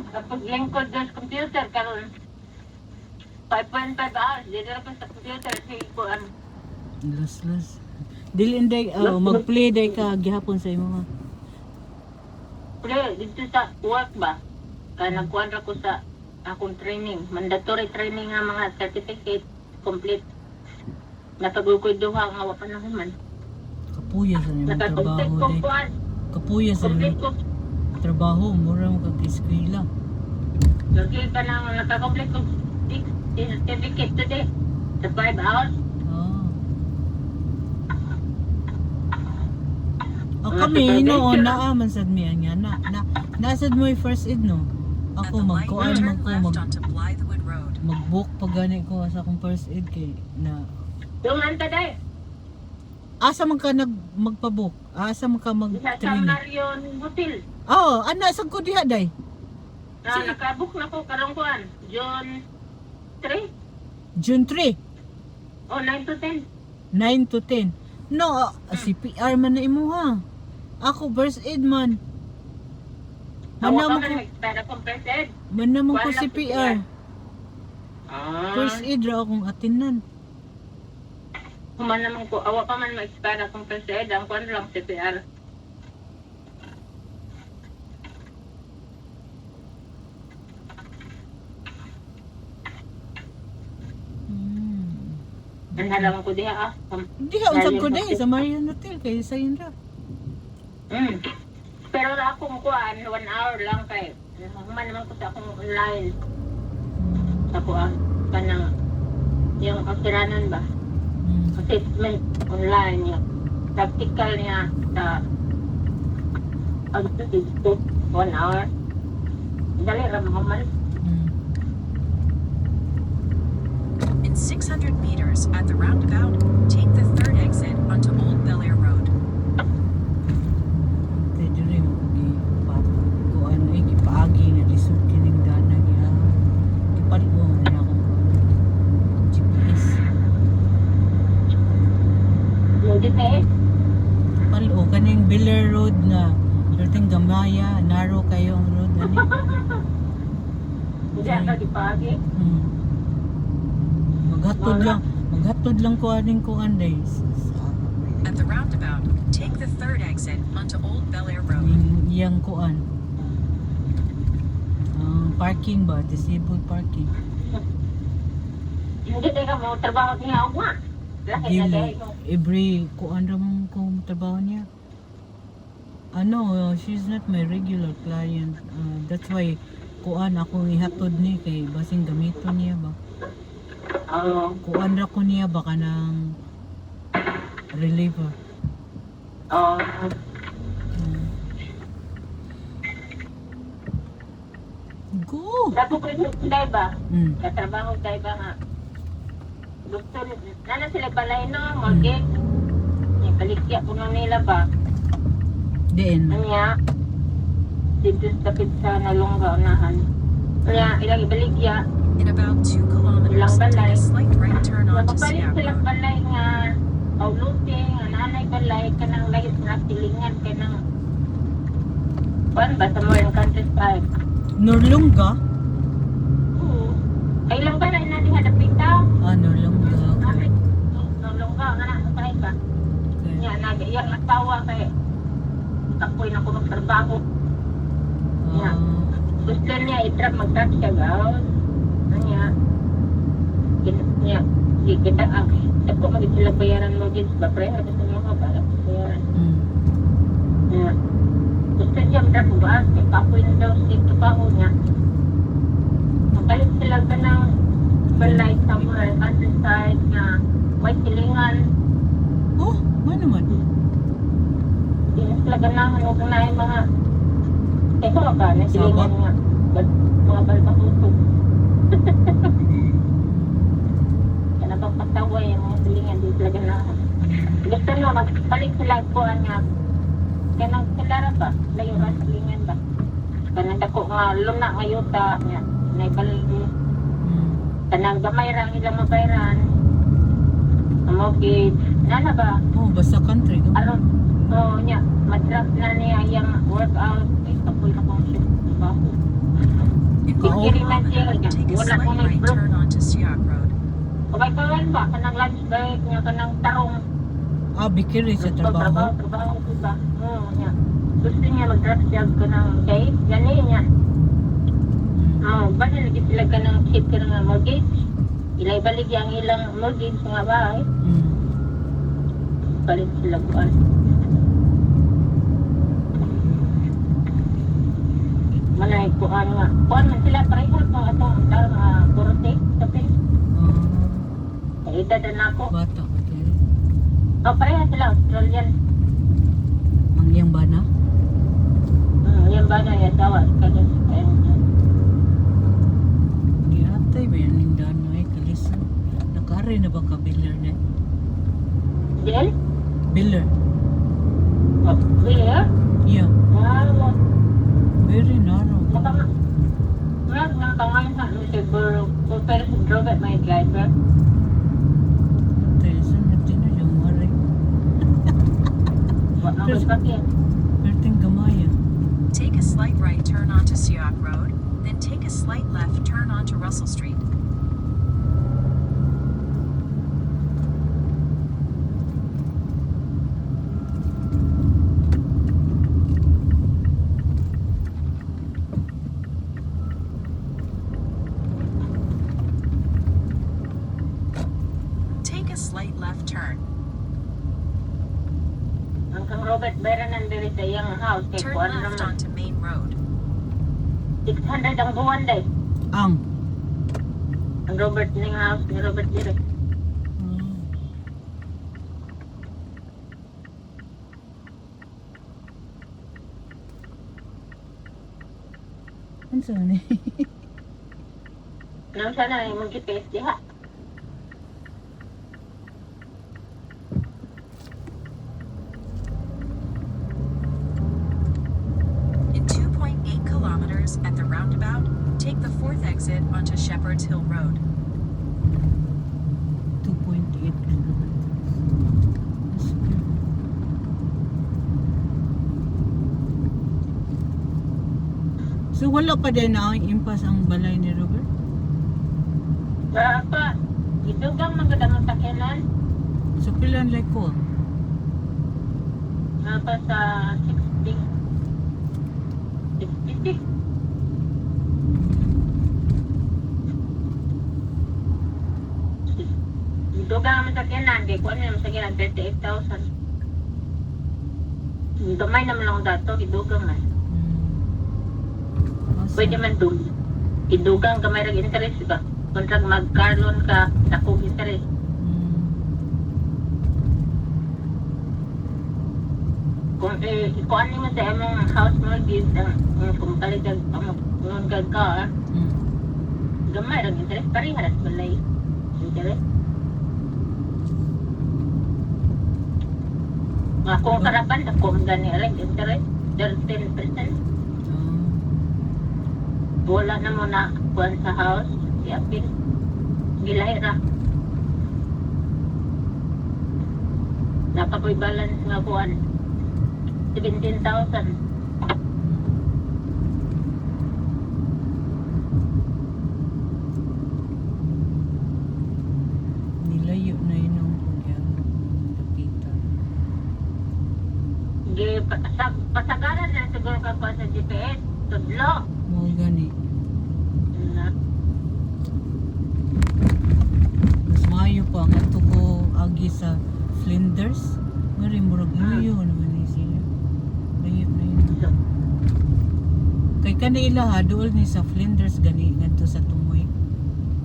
Kapag lingkod doon sa computer, karon 5.5 hours, dito na pa sa computer, sige ko Las. Dili inday mag-play day ka gihapon sa imo ha. Pero dito sa work ba, nagkuhan ko sa akong training, mandatory training nga mga certificate, complete. Napagulkoy duha nga wa panahuman. Kapuya sa imong Nakakomplete trabaho ko day. kuhan, Kapuya sa complete imong ko. trabaho, mura mo kag eskwela. Lagi ka nang nakakomplete ko certificate today. Sa 5 hours. Kami noon naaman sad mi nga nasad mo yung first aid no. Ako magkuan man ko mag-book pag gani ko sa akong first aid kay na Yung anta day. asa man ka magpa-book? Asa man ka Sa mag-training? Marion Hotel. Ana sad ko diha day. Nakabook na ko karong kuan. June 3 June 3, o 9 to 10. 9 to 10. No, CPR man na imo ha. Ako first aid man. Tawa ka man mag-expire akong first aid. Man naman ko Wala CPR. First aid ra akong atinan. Kuman naman ko, awa pa man mag-expire akong first aid. Ang kuan lang CPR. Ang halaman ko diha Diha unsab ko day sa Marion Hotel kay sa Indra. Pero akong kuan, 1 hour lang kay. Kuman naman ko sa akong online. Sa kuan, kanang yung kasiranan ba? Assessment online niya. Practical niya sa pag-institute 1 hour. Dali ramaman. In 600 meters at the roundabout, take the third exit onto Old Bel Air Road. Kay diri mo kuan ay gipaagi na lisod kining dana niya. Ipalit mo na akong GPS. Yung GPS. Palo kaning Biller Road na perting gamaya, narrow kayo ang road ani. Hindi ka dipagi. Maghatod lang ko aning kuan day. At the roundabout, take the third exit onto Old Bel Air Road. Iyang kuan. Parking ba? Disabled parking. Hindi ka mo trabaho niya ako nga. Laki na Dili. dahil mo. Every kuan ra mo kung trabaho niya. She's not my regular client. That's why kuan ako ihatod ni kay basing gamiton niya ba. Kuan ra ko niya baka ng reliever. Go! Sabi ko yung day ba? Katrabaho day ba nga? Gusto, nana sila balay no, mortgage. Kalikya ko na nila ba? Diin. Anya, dito sa kapit sa nalungga unahan. Kaya ilang ibaligya, In about 2 kilometers, take a slight right turn onto mapapalit Sierra silang Road. balay nga pauluting, nga nanay balay, kanang lahit na silingan, kanang kuan ba sa more countryside? Norlunga? Oo. Ay lang balay na di hadapita. Norlunga. Nalungga, nga na, sa ba? Nga, nag-iyak asawa kay ako'y na ko magtrabaho. Nga. Gusto niya i-trap, mag-trap siya gawin. Kanya, kita ako magiging sila bayaran mo din ba, pre? Ano sa mga balak bayaran? Nga. Gusto niya mag-trap ba? Kaya kapoy na daw siya trabaho niya. Makalit sila ka ng balay somewhere, countryside nga, may silingan. Ano naman? Sila ka ng huwag na yung mga ito ka, nasilingan nga. Mga balbakutog. Kaya napagpatawa yung mga silingan di sila na. Gusto nyo, magpalit sila ko nga. Kaya nang silara ba? Layo ka silingan ba? Kaya nandako nga, luna nga yuta nga. Naibalik mo. Kanang gamay rang ilang mabayran. Amogit. Nana ba? Basta country. Aron, niya, madrap na niya yung workout. Ay, kapoy na kong shift. Baho. Giriman siya. Take a Wala ko slight right nag-block. turn onto Siak Road. Kabay pa rin ba? Kanang lunch break niya, kanang tarong. Bikiri sa trabaho. Trabaho ko ba? Oo, niya. Gusto niya mag-drop siya ko ng cake. Gani niya. Basta lagi sila ka ng chip ka ng mortgage. Ilay balik yung ilang mortgage nga bahay. Balik sila ko. Manay ko nga. Kuan man sila pareha pa atong kurte tapi edad na ako. Bata ka tayo. Pareha sila Australian. Mangyang ba na? Yan ba na yung asawa kasi Gihatay ba yan yung danoy? Kalisan. Nakari na ba ka biller na? Del? Biller? Where? Yeah. Wow. Very narrow. Nga pangalan sa siguro kung pero sa Robert may driver. Tayo sa natin na yung maray. Wala ko sakit. Perting gamaya. Take a slight right turn onto Siak Road, then take a slight left turn onto Russell Street. Take a slight left turn. Ang Robert Beran nandiri sa iyang house kay Turn kuan left naman. onto Main Road. 600 ang buwan day. Ang. Ang Robert ning house ni Robert diri. Ano saan eh? Nang sana ay magkipis diha. In 2.8 kilometers at the roundabout, take the 4th exit onto Shepherd's Hill Road. 2.8 kilometers. That's good. So wala pa din na impas ang balay ni Robert? Sa pa, idugang magandang sakyanan. So pilan like ko? Napa sa 60. 66. Idugang ang sakyanan. Kaya kuha niya ang sakyanan 38,000. Gamay naman lang dato. Idugang man. Pwede man doon. Idugang gamay rag interest ba? Kontrag mag-car loan ka, takog interest. Kung ikuan mo sa imong house mortgage, kung kaligag ang ka, gamay rag interest, pariharas balay. Interest. Nga kung karaban, kung gani rag interest, 13%. Wala na mo na kuan sa house, iapin. Gilahi ra. Napakoy balance nga kuan. 17,000. Nilayo na yun ang kapitan. Pasagaran na siguro ka pa sa GPS. Tudlo. Mo gani. Mas maayo pa nga to ko agi sa Flinders. Mari murag layo naman ni siya. Layo na yun. Kay kanila ha duol ni sa Flinders gani ngadto sa Tumoy.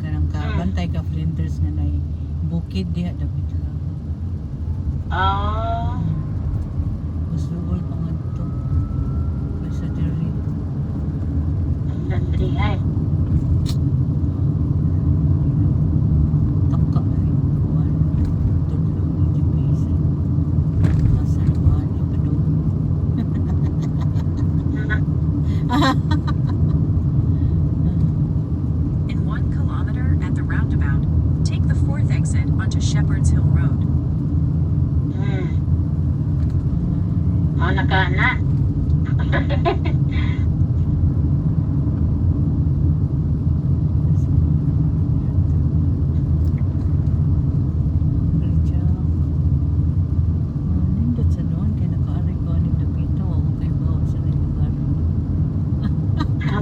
Kanang kabantay ka Flinders nga nay bukid diha dapat lang. Mas duol pa ngadto. Sa diri. Sandri ay. Taka ay kuan tudlo ni GPS. Nasa naman ni padu. In 1 kilometer at the roundabout, take the 4th exit onto Shepherd's Hill Road. Nakana.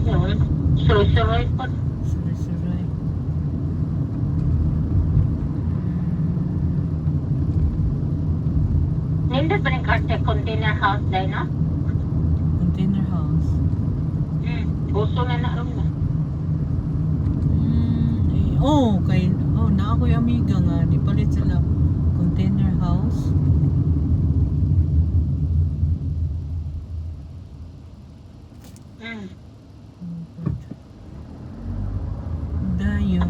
Yun. Suloy-suloy po. Suray-suray. Nindot pa rin karte container house dahil, no? Container house. Uso na na rin na. Na ako'y amiga nga, di palit sila container house. Dayo,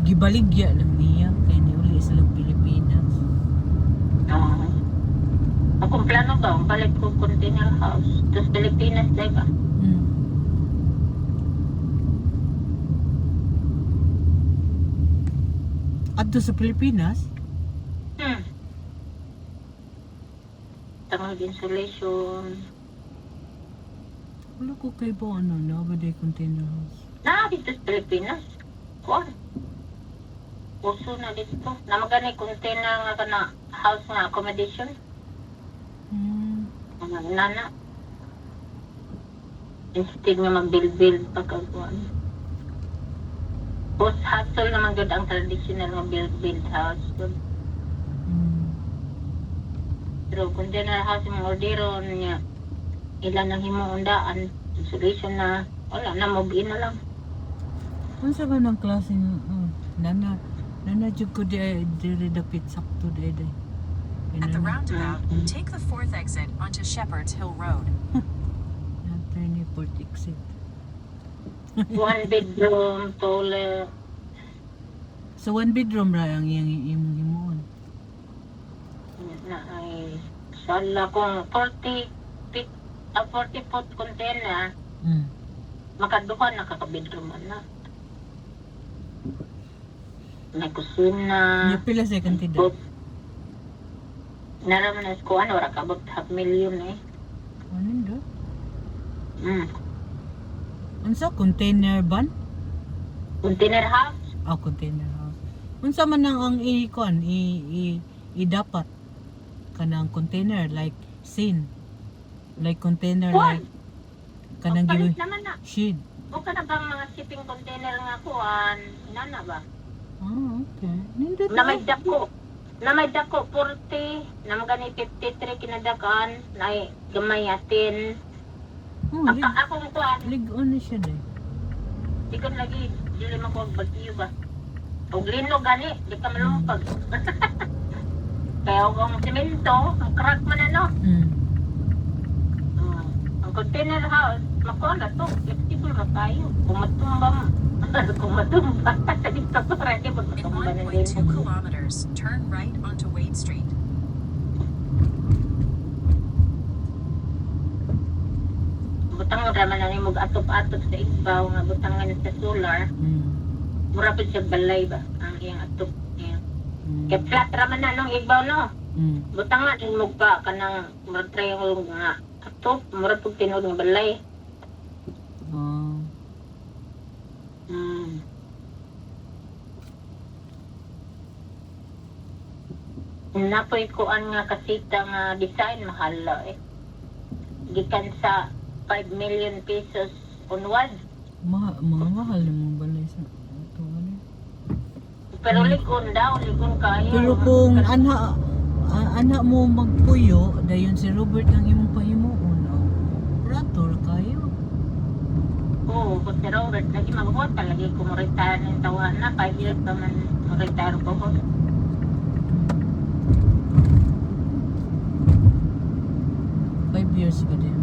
gibaligya lang niya kay niuli silang Pilipinas. Oo. Akong plano ba, balik ko container house. Tapos Pilipinas, dahil ba? Adto sa Pilipinas? Tangog insulation. Wala ko kay ba na ba day container house? Dito sa Pilipinas. Kuwan. Uso na dito. Na magani container nga ka na house nga accommodation. Nana. Instead nga mag-build pagkakuan. Post hustle naman gud ang traditional nga build house. Pero container house yung orderon niya. Ilan ang himuundaan. Insulation na. Wala na, move-in na lang. Unsa ba ng klase nga nana jud ko di dapit sakto day. At the roundabout, take the 4th exit onto Shepherd's Hill Road. After ni port exit. 1 bedroom, toilet. So 1 bedroom ra ang iyang himuon. Na ay sala kung 40 foot container, makaduha na kakabedroom na. May kusina. Yung pila sa kantidad? Naraman na ko ano, wala kabot $500,000 eh. Ano do? Unsa container ban? Container house? Container house. Unsa man ang i-kon dapat kanang container like scene. Like container Kuwan. like kanang Palit giwi naman na. shed. O ka na bang mga shipping container nga kuhan? Nana ba? Okay. Nindot Na may dako. Na may dako 40, na magani 53 kinadakan, na gamay atin. Ako kuhan. Lig-on na siya day. Di ka lagi, dili man ko bagyo ba? O linog gani, di ka malumpag. Kaya kung simento, ang crack man ano. Ang container house, makuha na to, flexible na tayo. Kung matumba mo. Kung matumba, dito ko ready In magmatumba na 1.2 din. kilometers, turn right onto Wade Street. Butang mo naman na mo atop-atop sa ibaw, nga butangan sa solar. Mura pa siya balay ba? Ang iyang atop niya. Kaya flat raman na nung ibaw no. Butang nga din mo pa kanang mura triangle nga atop, mura pag tinod ng balay. Napoy kuan nga kasita nga design mahal eh. Gikan sa 5 million pesos onward. Mga mahal na mga balay sa ito ano. Pero likon daw, likon kayo. Pero kung ana mo magpuyo, dayon si Robert ang imong pahimuon. Operator kayo. Oo, kung si Robert, lagi magbuhat talaga kung retire ng tawa na, 5 years pa man retire ko ko. 5 years pa din.